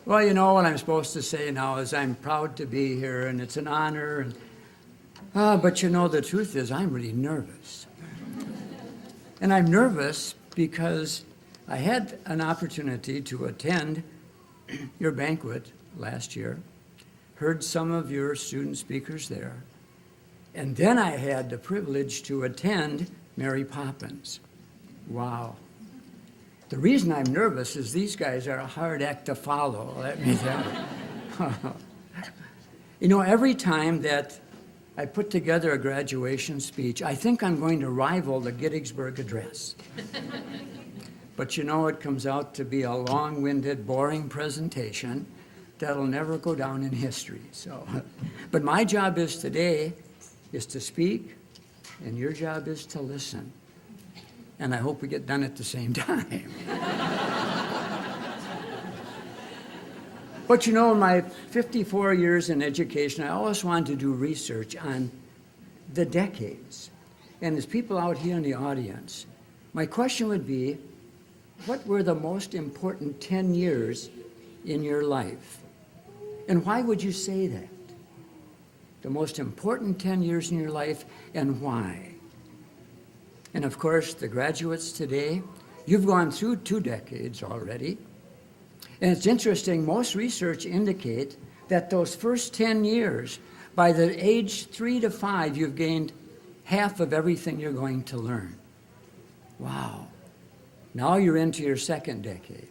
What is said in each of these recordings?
Well, you know what I'm supposed to say now is I'm proud to be here, and it's an honor. But you know, the truth is I'm really nervous. And I'm nervous because I had an opportunity to attend your banquet last year, heard some of your student speakers there, and then I had the privilege to attend Mary Poppins. Wow. The reason I'm nervous is these guys are a hard act to follow, let me tell you. You know, every time that I put together a graduation speech, I think I'm going to rival the Gettysburg Address. But you know, it comes out to be a long-winded, boring presentation that'll never go down in history. But my job today is to speak, and your job is to listen. And I hope we get done at the same time. But you know, in my 54 years in education, I always wanted to do research on the decades. And as people out here in the audience, my question would be, what were the most important 10 years in your life? And why would you say that? The most important 10 years in your life, and why? And of course, the graduates today, you've gone through 2 decades already. And it's interesting, most research indicate that those first 10 years, by the age 3 to 5, you've gained half of everything you're going to learn. Wow. Now you're into your 2nd decade.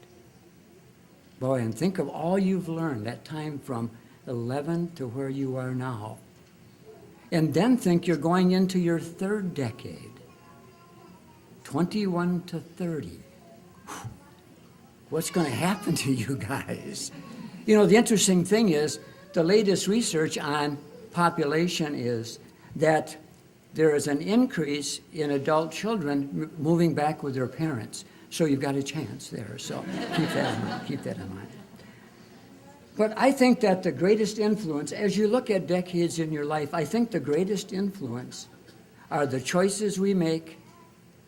Boy, and think of all you've learned, that time from 11 to where you are now. And then think you're going into your 3rd decade. 21 to 30. What's going to happen to you guys? You know, the interesting thing is, the latest research on population is that there is an increase in adult children moving back with their parents. So you've got a chance there. So keep that in mind. But I think that the greatest influence, as you look at decades in your life, I think the greatest influence are the choices we make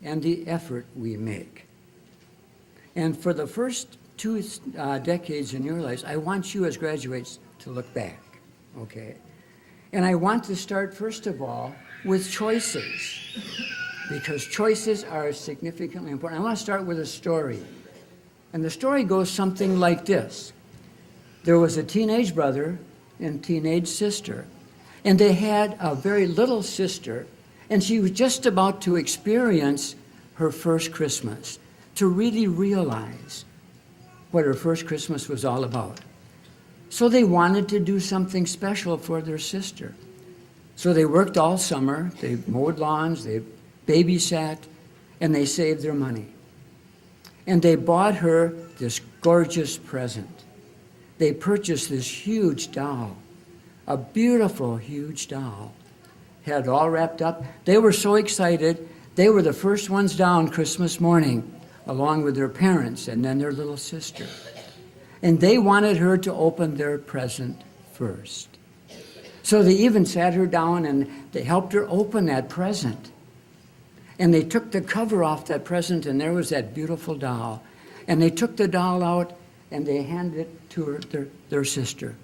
and the effort we make. And for the first 2 decades in your lives, I want you as graduates to look back, okay? And I want to start, first of all, with choices, because choices are significantly important. I want to start with a story. And the story goes something like this. There was a teenage brother and teenage sister, and they had a very little sister, and she was just about to experience her first Christmas, to really realize what her first Christmas was all about. So they wanted to do something special for their sister. So they worked all summer, they mowed lawns, they babysat, and they saved their money. And they bought her this gorgeous present. They purchased this huge doll, a beautiful, huge doll. Had it all wrapped up. They were so excited. They were the first ones down Christmas morning, along with their parents and then their little sister. And they wanted her to open their present first. So they even sat her down and they helped her open that present. And they took the cover off that present, and there was that beautiful doll. And they took the doll out and they handed it to their sister.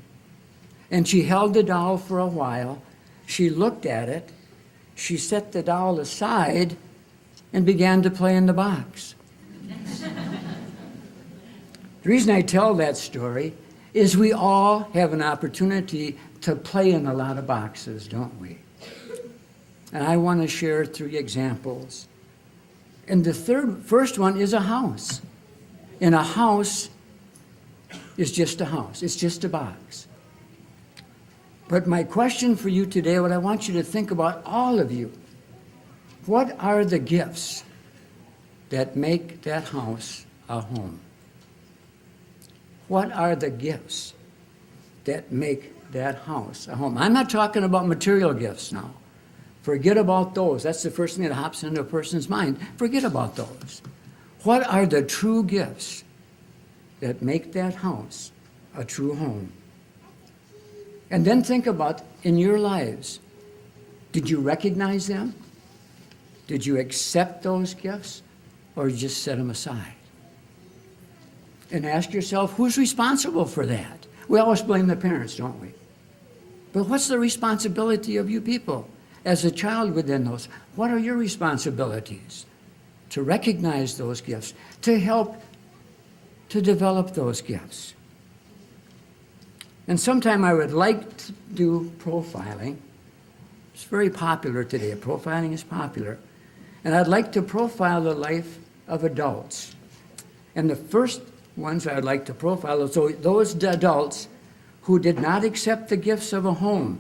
And she held the doll for a while. She looked at it. She set the doll aside and began to play in the box. The reason I tell that story is we all have an opportunity to play in a lot of boxes, don't we? And I want to share 3 examples. And the first one is a house. And a house is just a house. It's just a box. But my question for you today, what I want you to think about, all of you, what are the gifts that make that house a home? What are the gifts that make that house a home? I'm not talking about material gifts now. Forget about those. That's the first thing that hops into a person's mind. Forget about those. What are the true gifts that make that house a true home? And then think about, in your lives, did you recognize them? Did you accept those gifts? Or just set them aside? And ask yourself, who's responsible for that? We always blame the parents, don't we? But what's the responsibility of you people? As a child within those, what are your responsibilities? To recognize those gifts, to help to develop those gifts. And sometime I would like to do profiling. It's very popular today. Profiling is popular. And I'd like to profile the life of adults. And the first ones I'd like to profile are those adults who did not accept the gifts of a home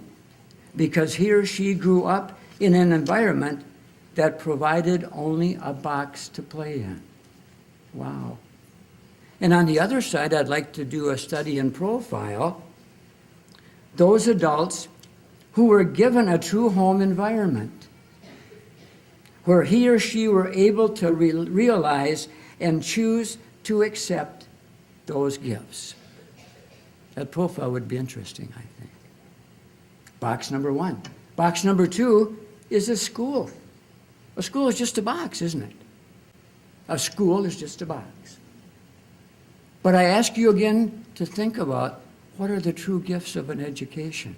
because he or she grew up in an environment that provided only a box to play in. Wow. And on the other side, I'd like to do a study and profile those adults who were given a true home environment, where he or she were able to realize and choose to accept those gifts. That profile would be interesting, I think. Box number one. Box number two is a school. A school is just a box, isn't it? A school is just a box. But I ask you again to think about, what are the true gifts of an education?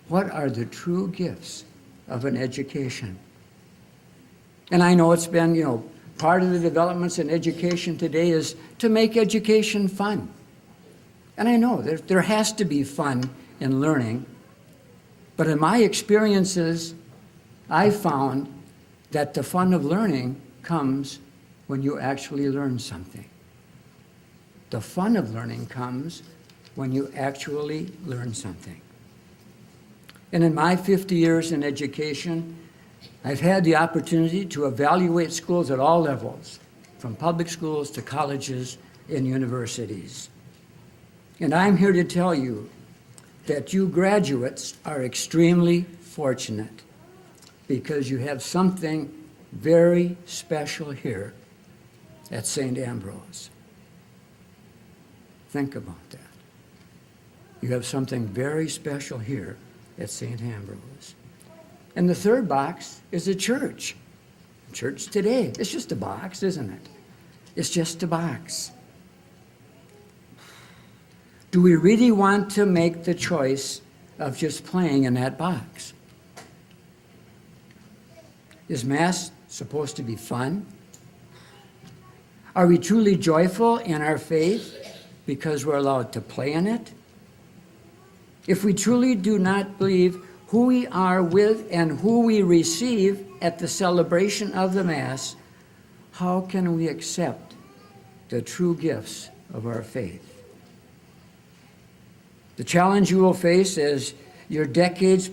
What are the true gifts of an education? And I know it's been, part of the developments in education today is to make education fun. And I know there has to be fun in learning. But in my experiences, I found that the fun of learning comes when you actually learn something. The fun of learning comes when you actually learn something. And in my 50 years in education, I've had the opportunity to evaluate schools at all levels, from public schools to colleges and universities. And I'm here to tell you that you graduates are extremely fortunate because you have something very special here at St. Ambrose. Think about that. You have something very special here at St. Ambrose. And the third box is a church. Church today. It's just a box, isn't it? It's just a box. Do we really want to make the choice of just playing in that box? Is Mass supposed to be fun? Are we truly joyful in our faith because we're allowed to play in it? If we truly do not believe who we are with and who we receive at the celebration of the Mass, how can we accept the true gifts of our faith? The challenge you will face as your decades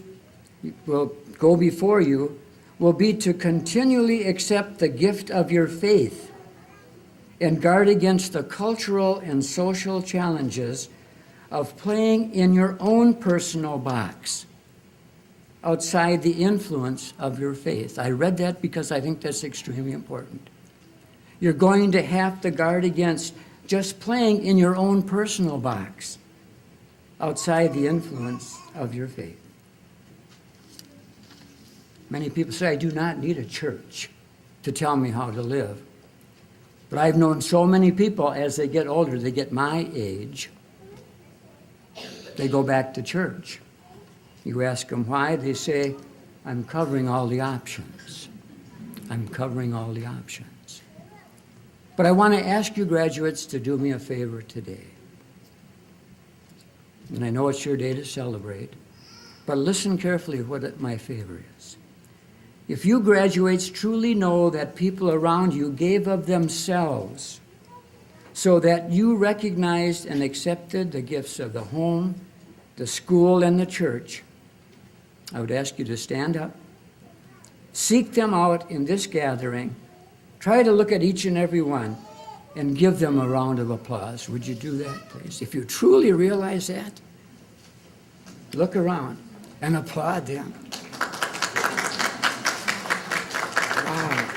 will go before you will be to continually accept the gift of your faith and guard against the cultural and social challenges of playing in your own personal box outside the influence of your faith. I read that because I think that's extremely important. You're going to have to guard against just playing in your own personal box outside the influence of your faith. Many people say, I do not need a church to tell me how to live. But I've known so many people, as they get older, they get my age, they go back to church. You ask them why, they say, I'm covering all the options. I'm covering all the options. But I want to ask you graduates to do me a favor today. And I know it's your day to celebrate, but listen carefully what my favor is. If you graduates truly know that people around you gave of themselves so that you recognized and accepted the gifts of the home, the school, and the church, I would ask you to stand up, seek them out in this gathering, try to look at each and every one, and give them a round of applause. Would you do that, please? If you truly realize that, look around and applaud them. Wow.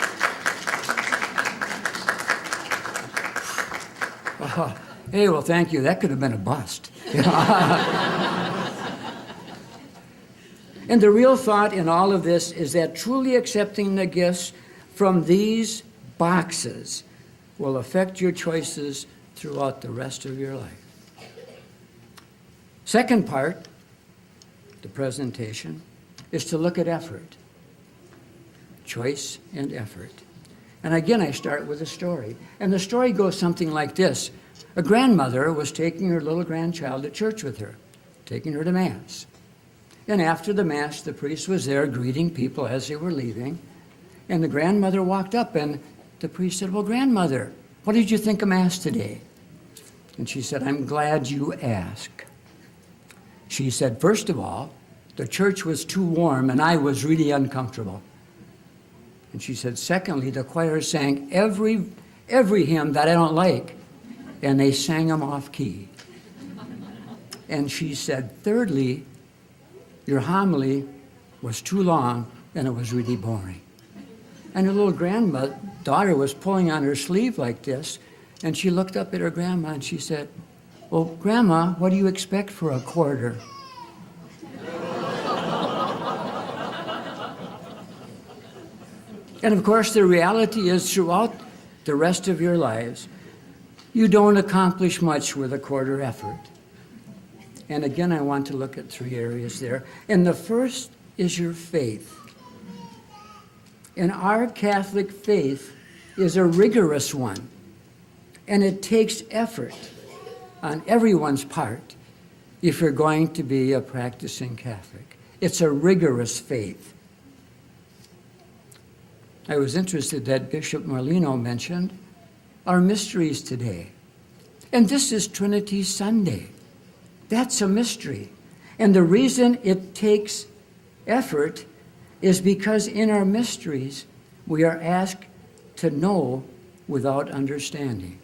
Oh, hey, well, thank you. That could have been a bust. And the real thought in all of this is that truly accepting the gifts from these boxes will affect your choices throughout the rest of your life. Second part, the presentation, is to look at effort. Choice and effort. And again, I start with a story. And the story goes something like this. A grandmother was taking her little grandchild to church with her, taking her to Mass. And after the Mass, the priest was there greeting people as they were leaving. And the grandmother walked up, and the priest said, "Well, grandmother, what did you think of Mass today?" And she said, "I'm glad you asked." She said, "First of all, the church was too warm, and I was really uncomfortable." And she said, "Secondly, the choir sang every hymn that I don't like, and they sang them off key." And she said, "Thirdly, your homily was too long, and it was really boring." And her little daughter was pulling on her sleeve like this, and she looked up at her grandma and she said, "Well, Grandma, what do you expect for a quarter?" And of course, the reality is throughout the rest of your lives, you don't accomplish much with a quarter effort. And again, I want to look at three areas there. And the first is your faith. And our Catholic faith is a rigorous one. And it takes effort on everyone's part if you're going to be a practicing Catholic. It's a rigorous faith. I was interested that Bishop Marlino mentioned our mysteries today. And this is Trinity Sunday. That's a mystery. And the reason it takes effort is because in our mysteries, we are asked to know without understanding.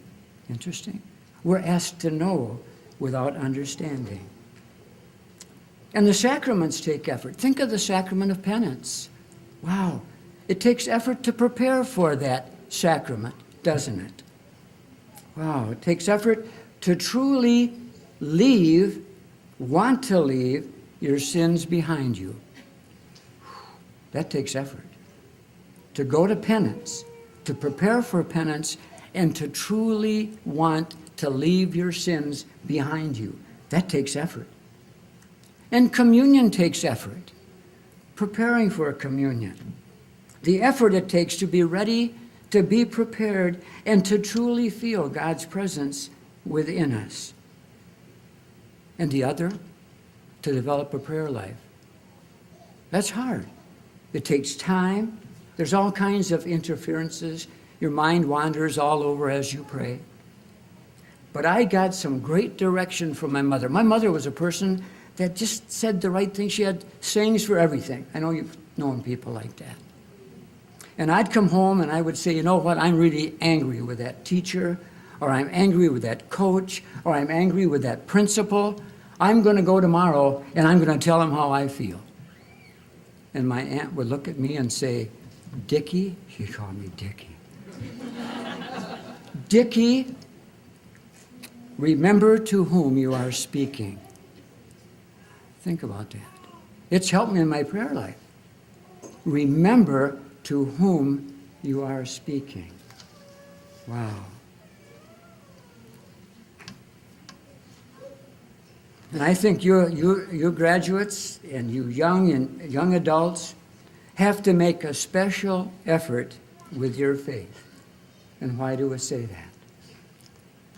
Interesting? We're asked to know without understanding. And the sacraments take effort. Think of the sacrament of penance. Wow. It takes effort to prepare for that sacrament, doesn't it? Wow. It takes effort to truly want to leave your sins behind you. That takes effort. To go to penance, to prepare for penance, and to truly want to leave your sins behind you. That takes effort. And communion takes effort. Preparing for a communion. The effort it takes to be ready, to be prepared, and to truly feel God's presence within us. And the other, to develop a prayer life. That's hard. It takes time. There's all kinds of interferences. Your mind wanders all over as you pray. But I got some great direction from my mother. My mother was a person that just said the right thing. She had sayings for everything. I know you've known people like that. And I'd come home and I would say, "You know what, I'm really angry with that teacher, or I'm angry with that coach, or I'm angry with that principal. I'm going to go tomorrow and I'm going to tell them how I feel." And my aunt would look at me and say, "Dickie," she called me Dickie. "Dickie, remember to whom you are speaking." Think about that. It's helped me in my prayer life. Remember to whom you are speaking. Wow. And I think you graduates and you young adults have to make a special effort with your faith. And why do I say that?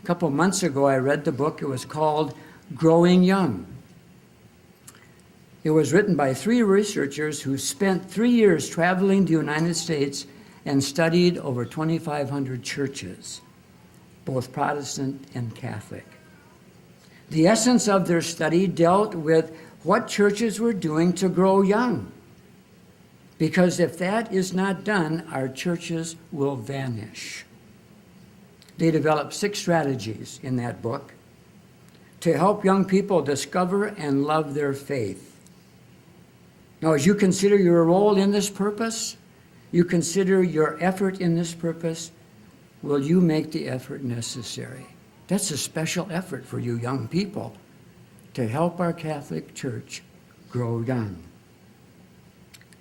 A couple months ago, I read the book. It was called Growing Young. It was written by 3 researchers who spent 3 years traveling the United States and studied over 2,500 churches, both Protestant and Catholic. The essence of their study dealt with what churches were doing to grow young. Because if that is not done, our churches will vanish. They developed 6 strategies in that book to help young people discover and love their faith. Now, as you consider your role in this purpose, you consider your effort in this purpose, will you make the effort necessary? That's a special effort for you young people to help our Catholic Church grow young.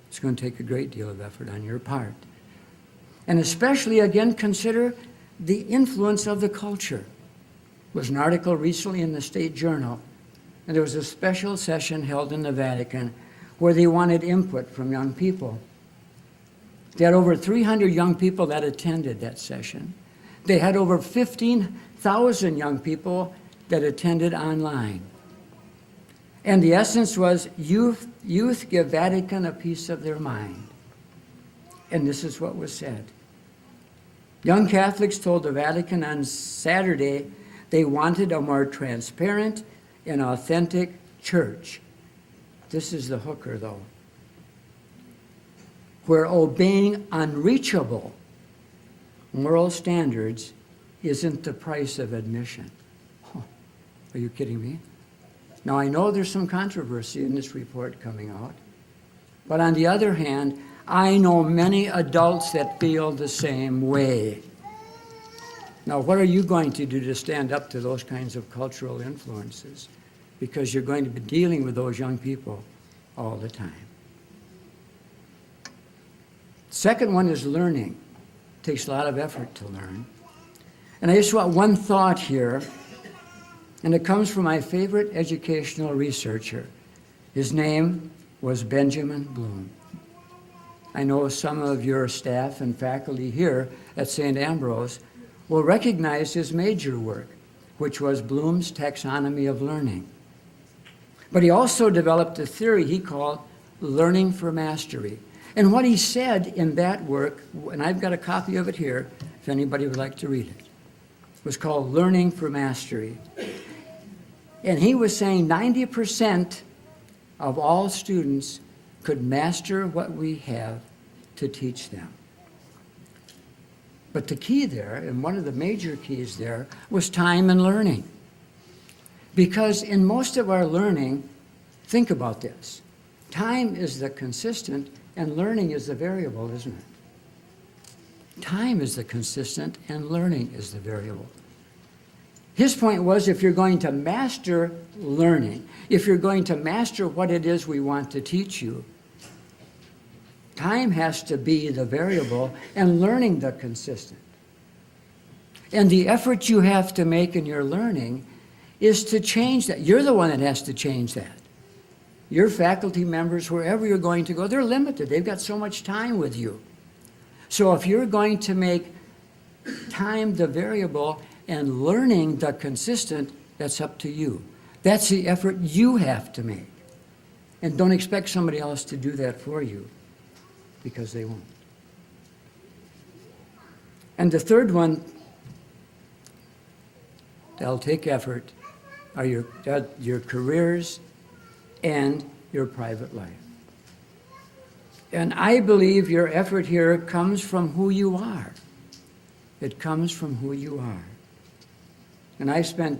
It's going to take a great deal of effort on your part. And especially, again, consider the influence of the culture. was an article recently in the State Journal, and there was a special session held in the Vatican where they wanted input from young people. They had over 300 young people that attended that session. They had over 15,000 young people that attended online. And the essence was youth give Vatican a piece of their mind. And this is what was said. Young Catholics told the Vatican on Saturday they wanted a more transparent and authentic church. This is the hooker, though. Where obeying unreachable moral standards isn't the price of admission. Oh, are you kidding me? Now, I know there's some controversy in this report coming out, but on the other hand, I know many adults that feel the same way. Now, what are you going to do to stand up to those kinds of cultural influences? Because you're going to be dealing with those young people all the time. Second one is learning. It takes a lot of effort to learn. And I just want one thought here, and it comes from my favorite educational researcher. His name was Benjamin Bloom. I know some of your staff and faculty here at St. Ambrose will recognize his major work, which was Bloom's taxonomy of learning. But he also developed a theory he called learning for mastery. And what he said in that work, and I've got a copy of it here, if anybody would like to read it, was called Learning for Mastery. And he was saying 90% of all students could master what we have to teach them. But the key there, and one of the major keys there, was time and learning. Because in most of our learning, think about this. Time is the consistent and learning is the variable, isn't it? Time is the consistent and learning is the variable. His point was if you're going to master learning, if you're going to master what it is we want to teach you, time has to be the variable and learning the consistent. And the effort you have to make in your learning is to change that. You're the one that has to change that. Your faculty members, wherever you're going to go, they're limited. They've got so much time with you. So if you're going to make time the variable and learning the consistent, that's up to you. That's the effort you have to make. And don't expect somebody else to do that for you, because they won't. And the third one that'll take effort are your careers and your private life. And I believe your effort here comes from who you are. It comes from who you are. And I spent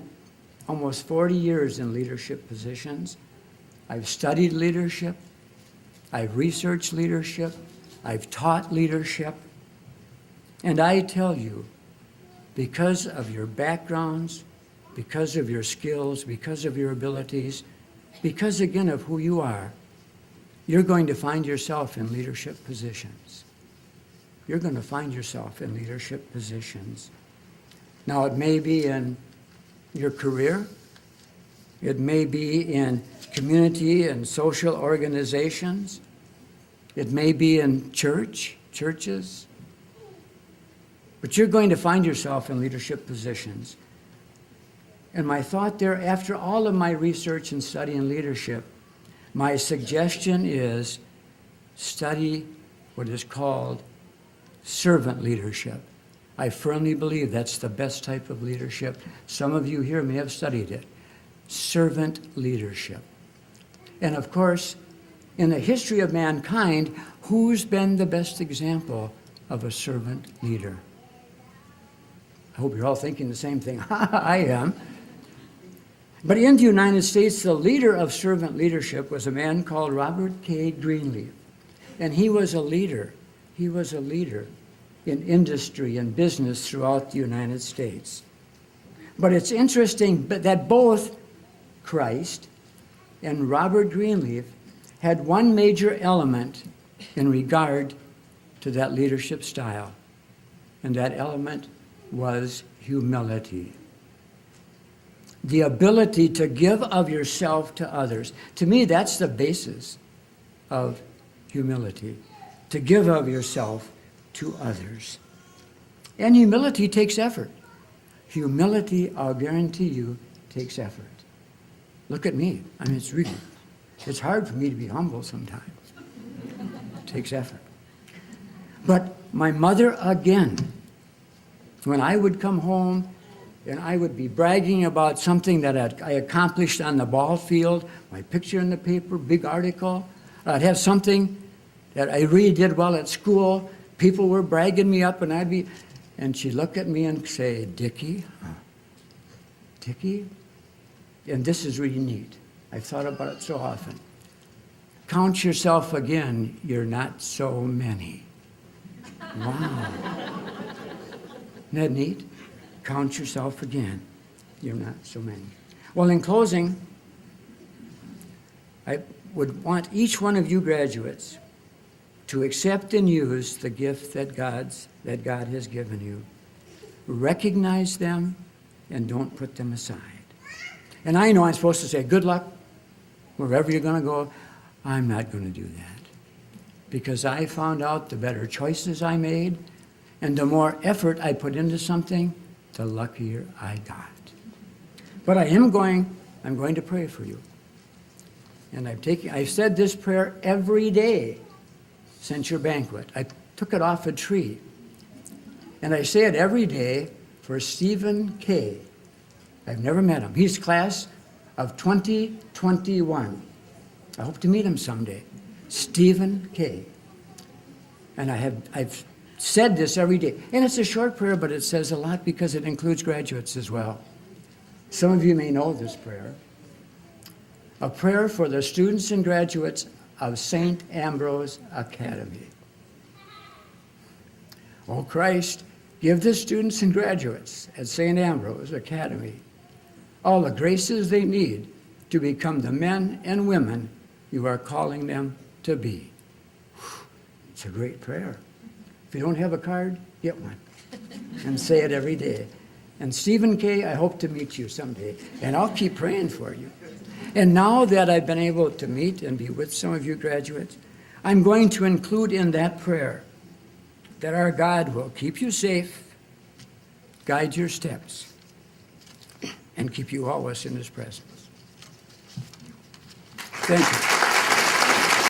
almost 40 years in leadership positions. I've studied leadership. I've researched leadership. I've taught leadership. And I tell you, because of your backgrounds, because of your skills, because of your abilities, because, again, of who you are, you're going to find yourself in leadership positions. You're going to find yourself in leadership positions. Now, it may be in your career. It may be in community and social organizations. It may be in churches. But you're going to find yourself in leadership positions. And my thought there, after all of my research and study in leadership, my suggestion is study what is called servant leadership. I firmly believe that's the best type of leadership. Some of you here may have studied it. Servant leadership. And of course, in the history of mankind, who's been the best example of a servant leader? I hope you're all thinking the same thing. I am. But in the United States, the leader of servant leadership was a man called Robert K. Greenleaf. And he was a leader. He was a leader in industry and business throughout the United States. But it's interesting that both Christ and Robert Greenleaf had one major element in regard to that leadership style. And that element was humility. the ability to give of yourself to others. To me, that's the basis of humility, to give of yourself to others. And humility takes effort. Humility, I'll guarantee you, takes effort. Look at me. I mean, it's hard for me to be humble sometimes. It takes effort. But my mother, again, when I would come home and I would be bragging about something that I accomplished on the ball field, my picture in the paper, big article, I'd have something that I really did well at school, people were bragging me up, and she'd look at me and say, Dickie, and this is really neat. I've thought about it so often. Count yourself again, you're not so many. Wow. Isn't that neat? Count yourself again, you're not so many. Well, in closing, I would want each one of you graduates to accept and use the gift that God has given you. Recognize them and don't put them aside. And I know I'm supposed to say, good luck, wherever you're going to go. I'm not going to do that. Because I found out the better choices I made, and the more effort I put into something, the luckier I got. But I'm going to pray for you. And I've said this prayer every day since your banquet. I took it off a tree. And I say it every day for Stephen K. I've never met him. He's class of 2021. I hope to meet him someday. Stephen K. And I've said this every day. And it's a short prayer, but it says a lot because it includes graduates as well. Some of you may know this prayer. A prayer for the students and graduates of St. Ambrose Academy. O Christ, give the students and graduates at St. Ambrose Academy all the graces they need to become the men and women you are calling them to be. It's a great prayer. If you don't have a card, get one and say it every day. And Stephen K., I hope to meet you someday, and I'll keep praying for you. And now that I've been able to meet and be with some of you graduates, I'm going to include in that prayer that our God will keep you safe, guide your steps, and keep you always in His presence. Thank you.